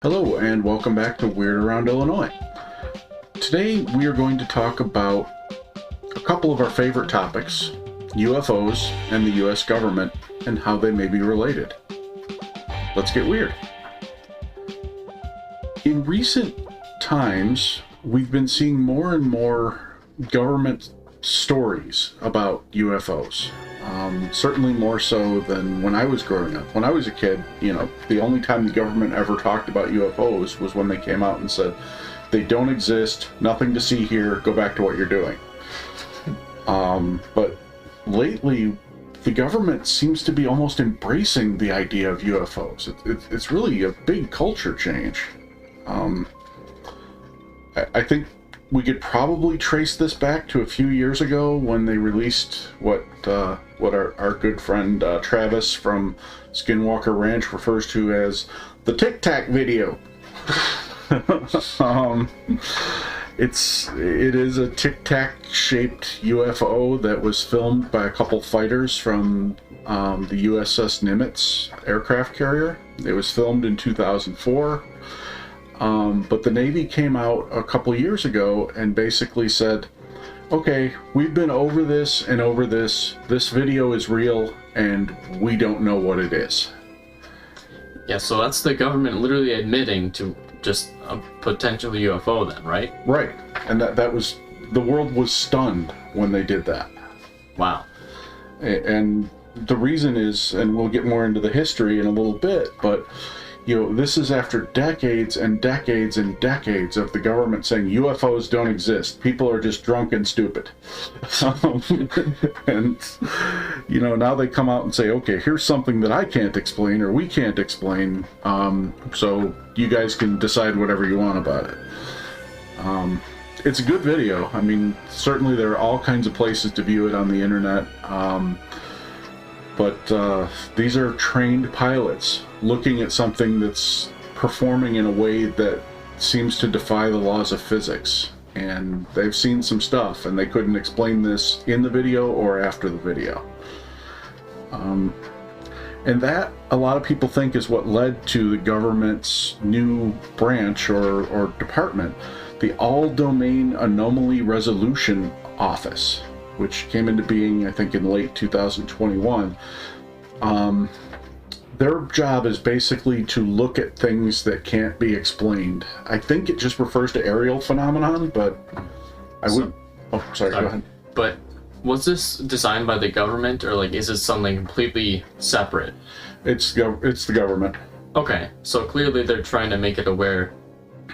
Hello and welcome back to Weird Around Illinois. Today we are going to talk about a couple of our favorite topics, UFOs and the US government and how they may be related. Let's get weird. In recent times, we've been seeing more and more government stories about UFOs. Certainly more so than when I was growing up. When I was a kid, the only time the government ever talked about UFOs was when they came out and said, they don't exist, nothing to see here, go back to what you're doing. But lately, the government seems to be almost embracing the idea of UFOs. It's really a big culture change. I think we could probably trace this back to a few years ago when they released what our good friend Travis from Skinwalker Ranch refers to as the Tic Tac video. It is a Tic Tac shaped UFO that was filmed by a couple fighters from the USS Nimitz aircraft carrier. It was filmed in 2004. But the Navy came out a couple years ago and basically said, okay, we've been over this and over this. This video is real and we don't know what it is. Yeah, so that's the government literally admitting to just a potential UFO then, right? Right. And that was, the world was stunned when they did that. Wow. And the reason is, and we'll get more into the history in a little bit, but this is after decades and decades and decades of the government saying UFOs don't exist. People are just drunk and stupid. And, now they come out and say, okay, here's something that I can't explain or we can't explain. So you guys can decide whatever you want about it. It's a good video. I mean, certainly there are all kinds of places to view it on the internet. But these are trained pilots looking at something that's performing in a way that seems to defy the laws of physics. And they've seen some stuff, and they couldn't explain this in the video or after the video. And that, a lot of people think, is what led to the government's new branch or department, the All-Domain Anomaly Resolution Office, which came into being, I think, in late 2021. Their job is basically to look at things that can't be explained. I think it just refers to aerial phenomenon, but go ahead. But was this designed by the government, or is it something completely separate? It's the government. Okay, so clearly they're trying to make it aware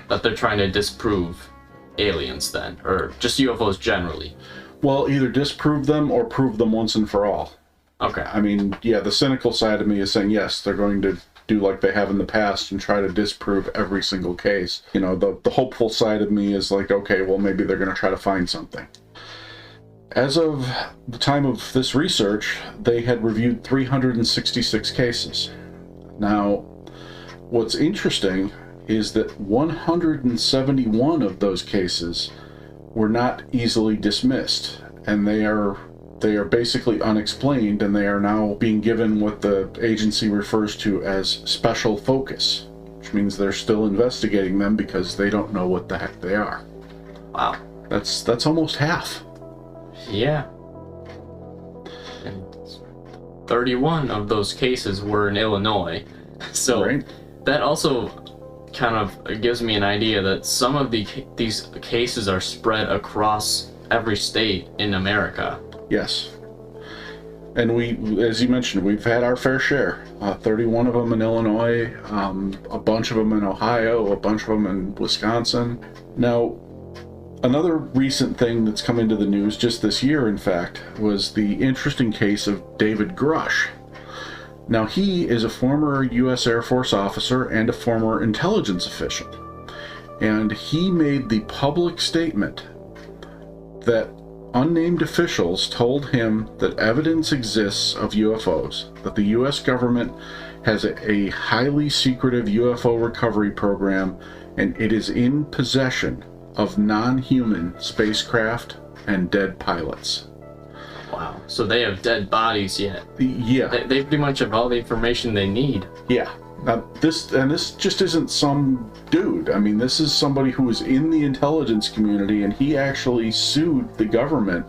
that they're trying to disprove aliens then, or just UFOs generally. Well, either disprove them or prove them once and for all. Okay. I mean, yeah, the cynical side of me is saying, yes, they're going to do like they have in the past and try to disprove every single case. The hopeful side of me is like, okay, well, maybe they're going to try to find something. As of the time of this research, they had reviewed 366 cases. Now, what's interesting is that 171 of those cases were not easily dismissed, and they are basically unexplained, and they are now being given what the agency refers to as special focus, which means they're still investigating them because they don't know what the heck they are. Wow. That's almost half. Yeah. And 31 of those cases were in Illinois. So right. That also kind of gives me an idea that some of these cases are spread across every state in America. Yes. And we, as you mentioned, we've had our fair share. 31 of them in Illinois, a bunch of them in Ohio, a bunch of them in Wisconsin. Now, another recent thing that's come into the news just this year, in fact, was the interesting case of David Grush. Now, he is a former U.S. Air Force officer and a former intelligence official. And he made the public statement that unnamed officials told him that evidence exists of UFOs, that the U.S. government has a highly secretive UFO recovery program, and it is in possession of non-human spacecraft and dead pilots. Wow. So they have dead bodies yet. Yeah. They pretty much have all the information they need. Yeah. Now, this just isn't some dude. I mean, this is somebody who was in the intelligence community, and he actually sued the government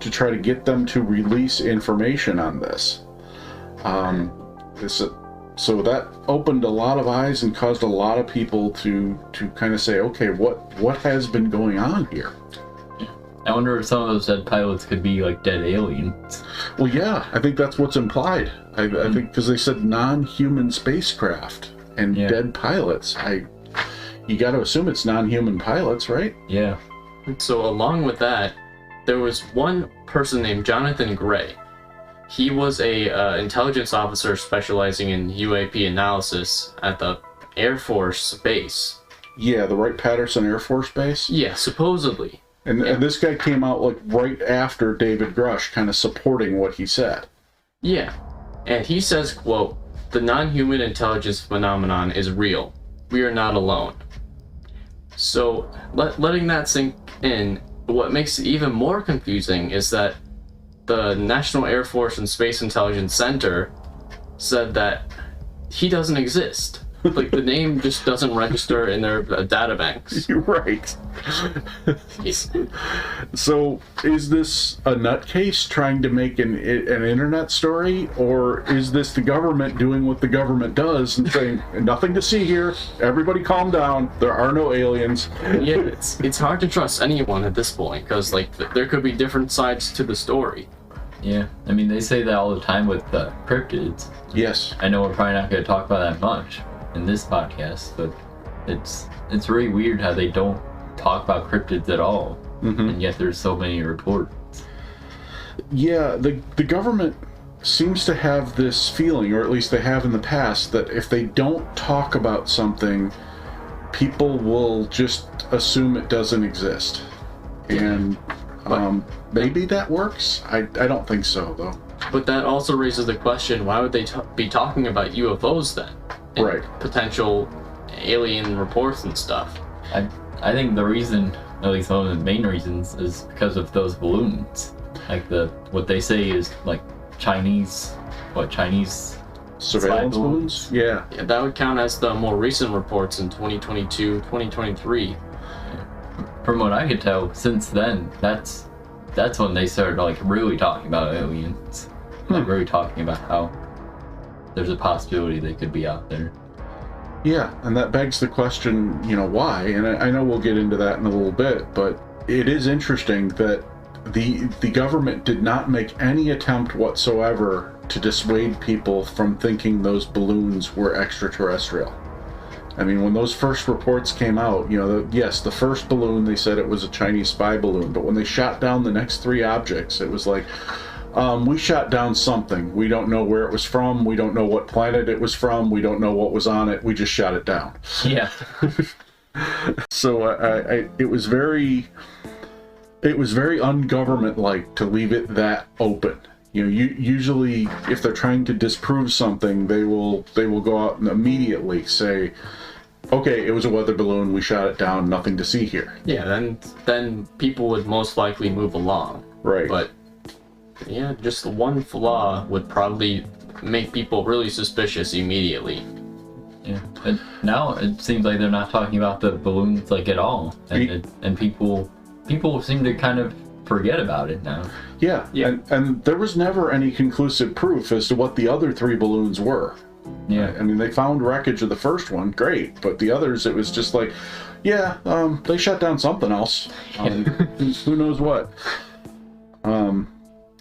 to try to get them to release information on this. So that opened a lot of eyes and caused a lot of people to kind of say, okay, what has been going on here? I wonder if some of those dead pilots could be like dead aliens. Well, yeah, I think that's what's implied. I think because they said non-human spacecraft and dead pilots. You got to assume it's non-human pilots, right? Yeah. So along with that, there was one person named Jonathan Gray. He was a intelligence officer specializing in UAP analysis at the Air Force Base. Yeah, the Wright-Patterson Air Force Base. Yeah, supposedly. And this guy came out like right after David Grush, kind of supporting what he said. Yeah, and he says, quote, "The non-human intelligence phenomenon is real. We are not alone." So, letting that sink in, what makes it even more confusing is that the National Air Force and Space Intelligence Center said that he doesn't exist. Like, the name just doesn't register in their data banks. You're right. So, is this a nutcase trying to make an internet story, or is this the government doing what the government does and saying, nothing to see here, everybody calm down, there are no aliens? Yeah, it's hard to trust anyone at this point, because, like, there could be different sides to the story. Yeah, I mean, they say that all the time with cryptids. Yes. I know we're probably not going to talk about that much in this podcast, but it's really weird how they don't talk about cryptids at all, and yet there's so many reports. Yeah, the government seems to have this feeling, or at least they have in the past, that if they don't talk about something, people will just assume it doesn't exist. And maybe that works. I don't think so, though. But that also raises the question, why would they be talking about UFOs then? And right. Potential alien reports and stuff. I think the reason, at least one of the main reasons, is because of those balloons. Like what they say is like Chinese surveillance balloons? Yeah. Yeah, that would count as the more recent reports in 2022, 2023. From what I could tell, since then, that's when they started like really talking about aliens. Like really talking about how there's a possibility they could be out there. Yeah, and that begs the question, why? And I know we'll get into that in a little bit, but it is interesting that the government did not make any attempt whatsoever to dissuade people from thinking those balloons were extraterrestrial. I mean, when those first reports came out, yes, the first balloon, they said it was a Chinese spy balloon, but when they shot down the next three objects, it was like, we shot down something. We don't know where it was from. We don't know what planet it was from. We don't know what was on it. We just shot it down. Yeah. So it was very ungovernment-like to leave it that open. Usually if they're trying to disprove something, they will go out and immediately say, okay, it was a weather balloon. We shot it down. Nothing to see here. Yeah, then people would most likely move along. Right. But yeah, just one flaw would probably make people really suspicious immediately. Yeah, and now it seems like they're not talking about the balloons like at all, and people seem to kind of forget about it now. Yeah. And there was never any conclusive proof as to what the other three balloons were. Yeah, I mean, they found wreckage of the first one, great, but the others, it was just like, they shut down something else. Who knows what?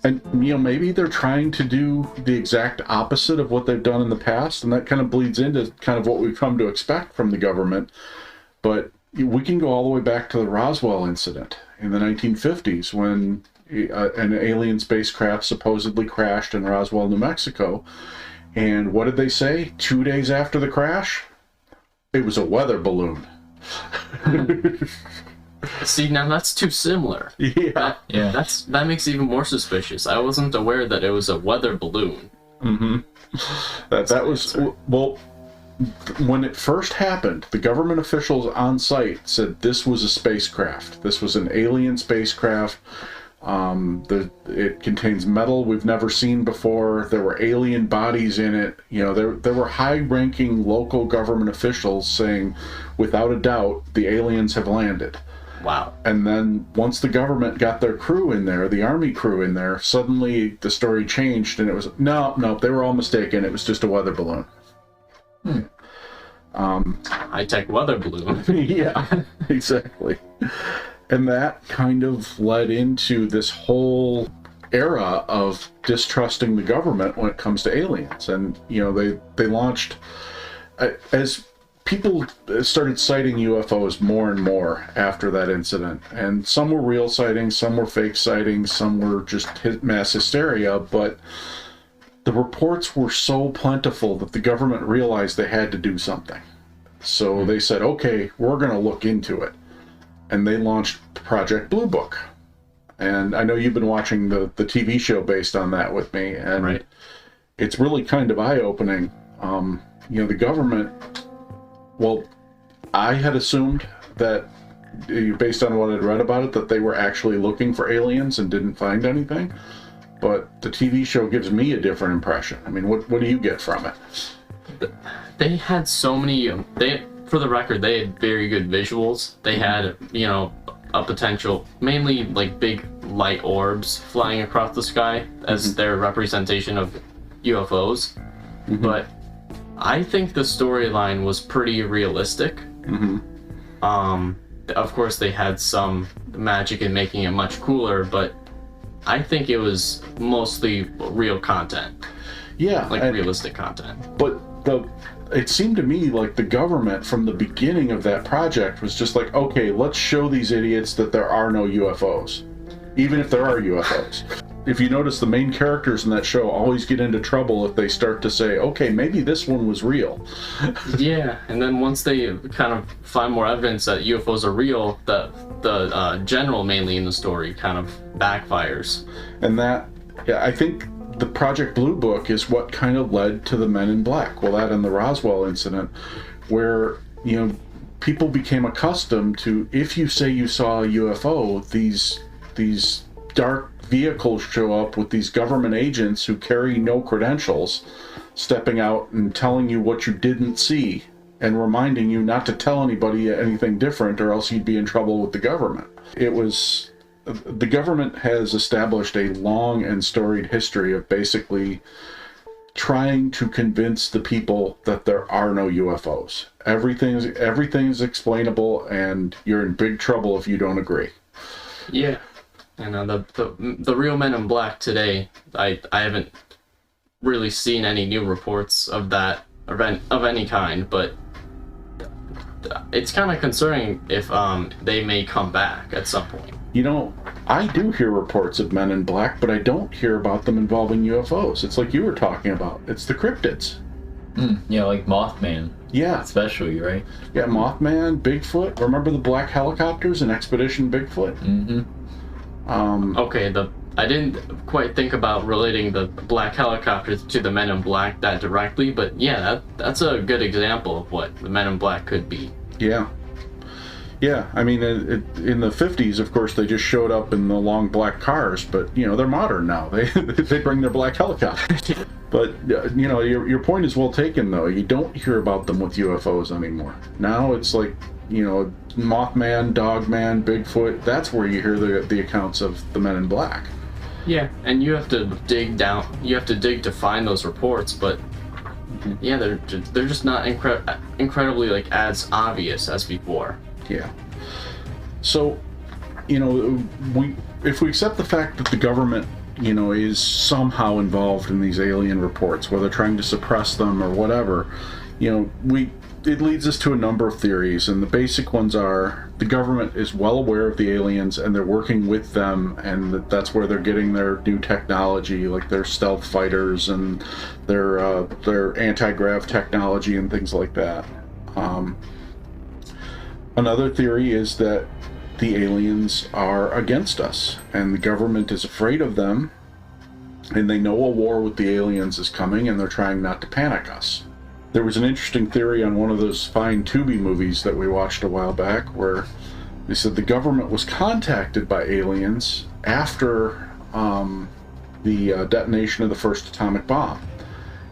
And maybe they're trying to do the exact opposite of what they've done in the past, and that kind of bleeds into kind of what we've come to expect from the government. But we can go all the way back to the Roswell incident in the 1950s when an alien spacecraft supposedly crashed in Roswell, New Mexico. And what did they say 2 days after the crash? It was a weather balloon. See, now that's too similar. Yeah. That makes it even more suspicious. I wasn't aware that it was a weather balloon. Mm-hmm. That was, well, when it first happened, the government officials on site said this was a spacecraft. This was an alien spacecraft. It contains metal we've never seen before. There were alien bodies in it. You know, there were high-ranking local government officials saying, without a doubt, the aliens have landed. Wow. And then once the government got their crew in there, the army crew in there, suddenly the story changed, and it was, no, they were all mistaken. It was just a weather balloon. High-tech weather balloon. Yeah, exactly. And that kind of led into this whole era of distrusting the government when it comes to aliens. And, you know, they launched, as people started citing UFOs more and more after that incident. And some were real sightings, some were fake sightings, some were just mass hysteria. But the reports were so plentiful that the government realized they had to do something. So they said, okay, we're going to look into it. And they launched Project Blue Book. And I know you've been watching the TV show based on that with me, and Right. It's really kind of eye-opening. You know, the government, well, I had assumed that, based on what I'd read about it, that they were actually looking for aliens and didn't find anything. But the TV show gives me a different impression. I mean, what do you get from it? They had so many. For the record, they had very good visuals. They had, you know, a potential, mainly like big light orbs flying across the sky as their representation of UFOs. But I think the storyline was pretty realistic. Of course, they had some magic in making it much cooler, but I think it was mostly real content, Yeah, like realistic content. but it seemed to me like the government from the beginning of that project was just like, okay, let's show these idiots that there are no UFOs, even if there are UFOs. If you notice, the main characters in that show always get into trouble if they start to say, okay, maybe this one was real. Yeah, and then once they kind of find more evidence that UFOs are real, the general mainly in the story kind of backfires. And that, yeah, I think the Project Blue Book is what kind of led to the Men in Black. Well, that and the Roswell incident, where, you know, people became accustomed to, if you say you saw a UFO, these dark vehicles show up with these government agents who carry no credentials, stepping out and telling you what you didn't see and reminding you not to tell anybody anything different, or else you'd be in trouble with the government. The government has established a long and storied history of basically trying to convince the people that there are no UFOs. Everything's explainable, and you're in big trouble if you don't agree. Yeah, and the real Men in Black today, I haven't really seen any new reports of that event of any kind, but it's kind of concerning if they may come back at some point. You know, I do hear reports of Men in Black, but I don't hear about them involving UFOs. It's like you were talking about. It's the cryptids. Yeah, like Mothman. Yeah. Especially, right? Yeah, Mothman, Bigfoot. Remember the black helicopters in Expedition Bigfoot? Okay, I didn't quite think about relating the black helicopters to the Men in Black that directly, but yeah, that's a good example of what the Men in Black could be. Yeah. Yeah, I mean, in the 50s, of course, they just showed up in the long black cars, but, you know, they're modern now. They bring their black helicopters. But, you know, your point is well taken, though. You don't hear about them with UFOs anymore. Now it's like, you know, Mothman, Dogman, Bigfoot, that's where you hear the accounts of the Men in Black. Yeah, and you have to dig down. You have to dig to find those reports, but yeah, they're just not incredibly like as obvious as before. Yeah. So, you know, if we accept the fact that the government, you know, is somehow involved in these alien reports, whether trying to suppress them or whatever, you know, it leads us to a number of theories, and the basic ones are the government is well aware of the aliens and they're working with them, and that's where they're getting their new technology, like their stealth fighters and their anti-grav technology and things like that. Another theory is that the aliens are against us and the government is afraid of them, and they know a war with the aliens is coming and they're trying not to panic us. There was an interesting theory on one of those fine Tubi movies that we watched a while back where they said the government was contacted by aliens after the detonation of the first atomic bomb.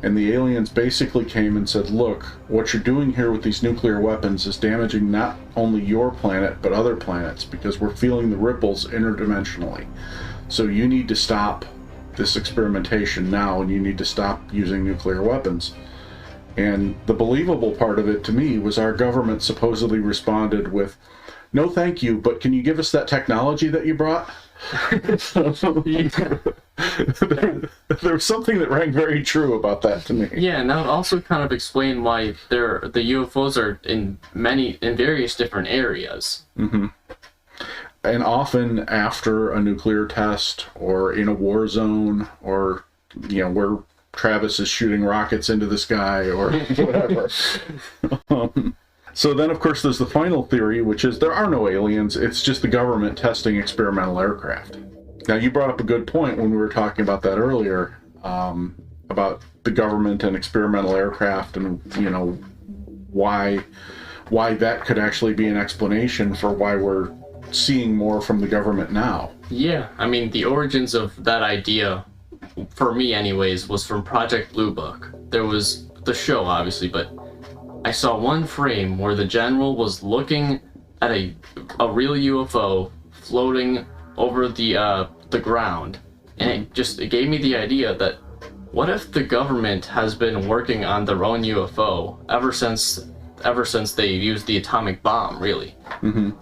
And the aliens basically came and said, look, what you're doing here with these nuclear weapons is damaging not only your planet, but other planets, because we're feeling the ripples interdimensionally. So you need to stop this experimentation now, and you need to stop using nuclear weapons. And the believable part of it to me was our government supposedly responded with, no thank you, but can you give us that technology that you brought? There was something that rang very true about that to me. Yeah, and that would also kind of explain why the UFOs are in various different areas. Mm-hmm. And often after a nuclear test, or in a war zone, or where Travis is shooting rockets into the sky, or whatever. So then, of course, there's the final theory, which is there are no aliens. It's just the government testing experimental aircraft. Now, you brought up a good point when we were talking about that earlier, about the government and experimental aircraft, and why that could actually be an explanation for why we're seeing more from the government now. Yeah, I mean, the origins of that idea, for me anyways, was from Project Blue Book. There was the show, obviously, but I saw one frame where the general was looking at a real UFO floating over the ground, and it gave me the idea that what if the government has been working on their own UFO ever since they used the atomic bomb, really. Mm-hmm.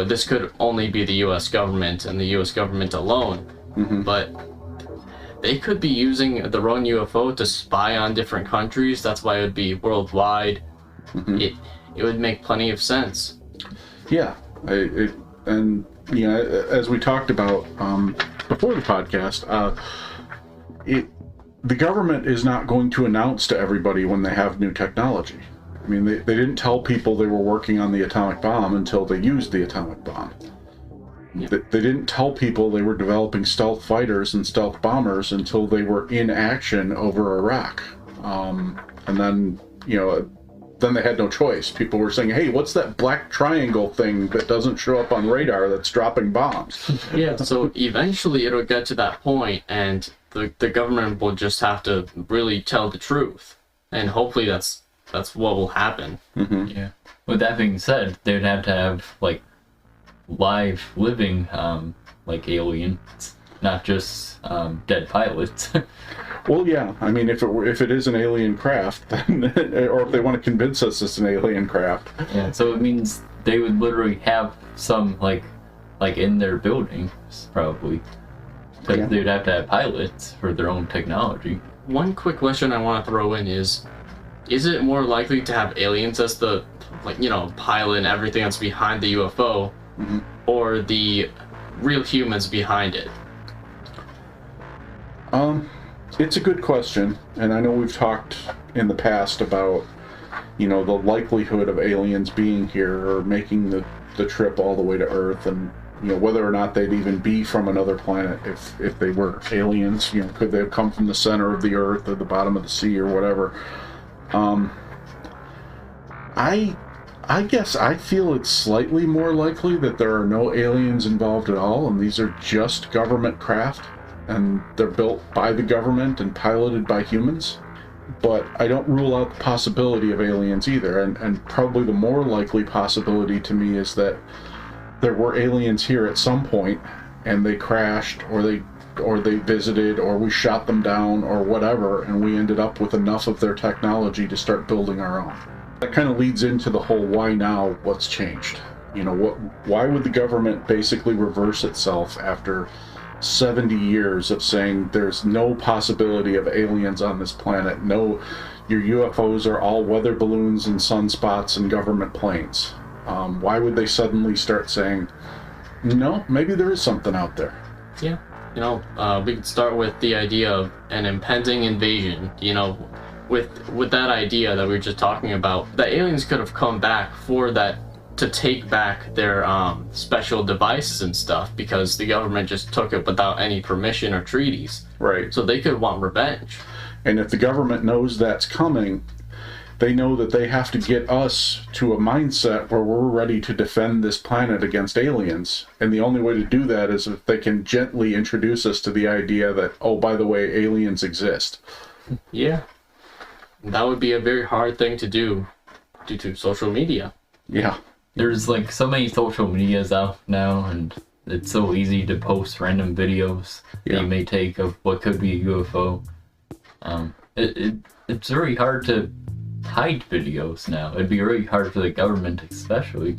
This could only be the U.S. government and the U.S. government alone, mm-hmm. but they could be using their own UFO to spy on different countries. That's why it would be worldwide. Mm-hmm. It would make plenty of sense. Yeah, as we talked about before the podcast, the government is not going to announce to everybody when they have new technology. I mean, they didn't tell people they were working on the atomic bomb until they used the atomic bomb. Yeah. They didn't tell people they were developing stealth fighters and stealth bombers until they were in action over Iraq. And then, then they had no choice. People were saying, hey, what's that black triangle thing that doesn't show up on radar that's dropping bombs? Yeah, so eventually it'll get to that point, and the government will just have to really tell the truth. And hopefully that's what will happen. Mm-hmm. Yeah. With that being said, they'd have to have, live, living, aliens, not just dead pilots. Well, yeah. I mean, if it is an alien craft, then, or if they want to convince us it's an alien craft. Yeah. So it means they would literally have some like in their buildings, probably. Because Yeah. they'd have to have pilots for their own technology. One quick question I want to throw in is it more likely to have aliens as the pilot and everything that's behind the UFO, Mm-hmm. or the real humans behind it? It's a good question, and I know we've talked in the past about, the likelihood of aliens being here or making the trip all the way to Earth, and whether or not they'd even be from another planet if they were aliens. Could they have come from the center of the Earth or the bottom of the sea or whatever? I guess I feel it's slightly more likely that there are no aliens involved at all, and these are just government craft, and they're built by the government and piloted by humans. But I don't rule out the possibility of aliens either, and probably the more likely possibility to me is that there were aliens here at some point, and they crashed, or they visited, or we shot them down, or whatever, and we ended up with enough of their technology to start building our own. That kind of leads into the whole why now, what's changed? Why would the government basically reverse itself after 70 years of saying there's no possibility of aliens on this planet? No, your UFOs are all weather balloons and sunspots and government planes. Why would they suddenly start saying, no, maybe there is something out there? Yeah. We could start with the idea of an impending invasion. With that idea that we were just talking about, the aliens could have come back for that, to take back their special devices and stuff, because the government just took it without any permission or treaties. Right. So they could want revenge. And if the government knows that's coming, they know that they have to get us to a mindset where we're ready to defend this planet against aliens. And the only way to do that is if they can gently introduce us to the idea that, oh, by the way, aliens exist. Yeah. That would be a very hard thing to do due to social media. Yeah. There's like so many social medias out now, and it's so easy to post random videos that Yeah. you may take of what could be a UFO. It's very hard to hide videos now. It'd be really hard for the government, especially.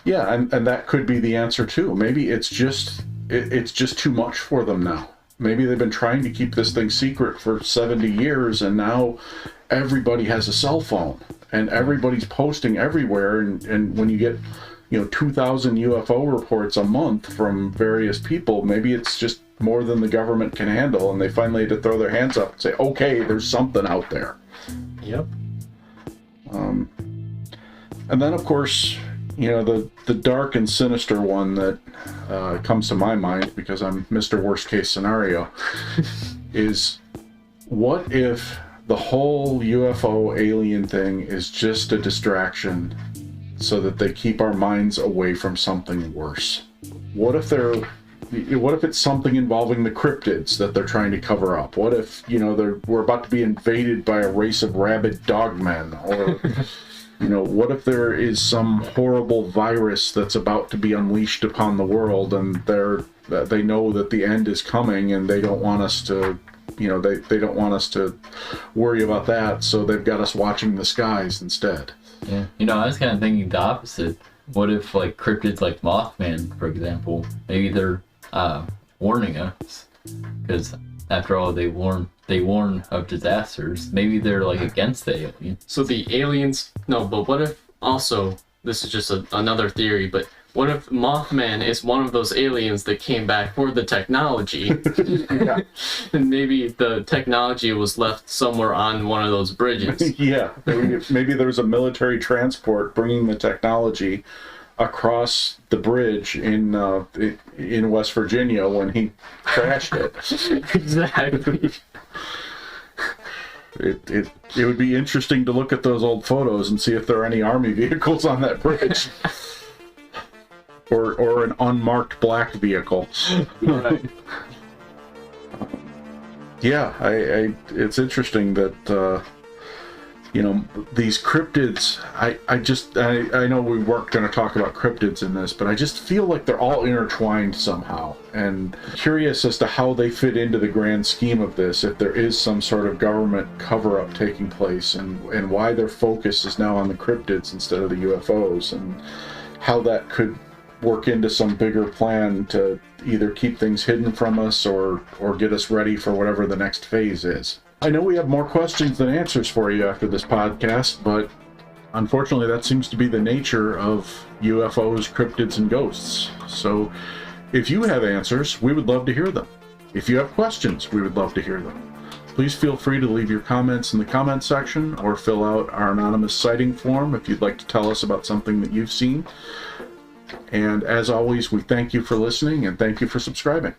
Yeah, and that could be the answer too. Maybe it's just too much for them now. Maybe they've been trying to keep this thing secret for 70 years, and now everybody has a cell phone, and everybody's posting everywhere. And when you get, 2,000 UFO reports a month from various people, maybe it's just more than the government can handle, and they finally had to throw their hands up and say, okay, there's something out there. Yep. And then, of course, the dark and sinister one that comes to my mind, because I'm Mr. Worst Case Scenario, is what if the whole UFO alien thing is just a distraction so that they keep our minds away from something worse? What if it's something involving the cryptids that they're trying to cover up? What if, we're about to be invaded by a race of rabid dogmen? Or, what if there is some horrible virus that's about to be unleashed upon the world, and they know that the end is coming, and they don't want us to, they don't want us to worry about that, so they've got us watching the skies instead. Yeah. I was kind of thinking the opposite. What if, like, cryptids like Mothman, for example, maybe they're warning us? Because after all, they warn of disasters. Maybe they're like against the aliens. So the aliens, no, but what if also, this is just another theory, but what if Mothman is one of those aliens that came back for the technology? Yeah. And maybe the technology was left somewhere on one of those bridges. Yeah, maybe there was a military transport bringing the technology across the bridge in West Virginia when he crashed it. Exactly. It would be interesting to look at those old photos and see if there are any army vehicles on that bridge. Or an unmarked black vehicle. Right. Yeah, it's interesting that these cryptids. I know we weren't going to talk about cryptids in this, but I just feel like they're all intertwined somehow, and curious as to how they fit into the grand scheme of this. If there is some sort of government cover-up taking place, and why their focus is now on the cryptids instead of the UFOs, and how that could work into some bigger plan to either keep things hidden from us or get us ready for whatever the next phase is. I know we have more questions than answers for you after this podcast, but unfortunately that seems to be the nature of UFOs, cryptids, and ghosts. So if you have answers, we would love to hear them. If you have questions, we would love to hear them. Please feel free to leave your comments in the comment section or fill out our anonymous sighting form if you'd like to tell us about something that you've seen. And as always, we thank you for listening and thank you for subscribing.